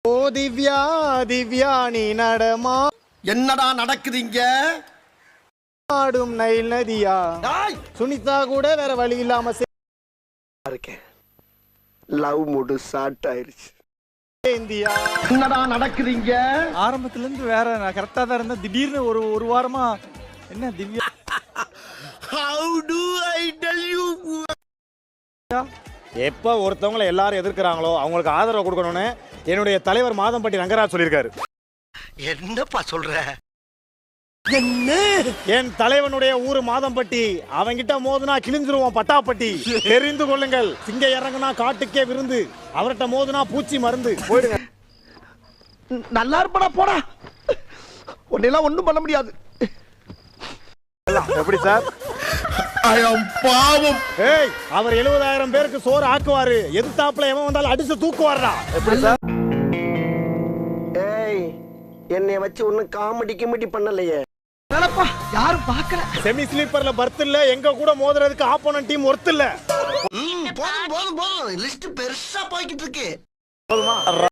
ஓ திவ்யா திவ்யா நீ நடமா என்னடா நடக்குதுங்க? ஆடும் நைல் நதியா சுனிதா கூட வேற வழி இல்லாம இருக்கேன். லவ் மூடு ஸ்டார்ட் ஆயிருச்சு. இந்தியா என்னடா நடக்குதுங்க? ஆரம்பத்துல இருந்து வேற நான் கரெக்டா தான் இருந்தேன். திடீர்னு ஒரு வாரமா என்ன Divya How do I tell you? எப்ப ஒருத்தவங்களை எல்லாரும் எதிர்க்கிறாங்களோ அவங்களுக்கு ஆதரவு கொடுக்கணும்னு என்னுடைய தலைவர் மாதம்பட்டி ரங்கராஜ் சொல்லியிருக்காரு. என்னப்பா சொல்ற? என்ன? என் தலைவனுடைய ஊரு மாதம்பட்டி, அவங்கிட்ட மோதுனா கிழிஞ்சிருவோம் பட்டாப்பட்டி. தெரிந்து கொள்ளுங்கள், சிங்க இறங்குனா காட்டுக்கே விருந்து, அவர்கிட்ட மோதுனா பூச்சி மருந்து. போயிடுங்க. நல்லா இருப்படா போடா. உன்னெல்லாம் ஒண்ணும் பண்ண முடியாது. எப்படி சார்? பாவம். ஏய், அவர் 70,000 பேருக்கு சோறு ஆக்குவாரு. எதிர்த்தாப்புல எவன் வந்தாலும் அடிச்சு தூக்குவாருடா. எப்படி சார்? ஏய், என்னை வச்சு ஒண்ணும் காமெடி கிமெடி பண்ணலையே. வேலைப்பா யாரும் பார்க்கல. செமி ஸ்லீப்பர்ல பர்த் இல்ல, எங்க கூட மோதுறதுக்கு ஆப்போனன்ட் டீம் ஒர்த் இல்ல. போதும் போதும் போதும். லிஸ்ட் பெருசா போய்கிட்டு இருக்கு. போதுமா?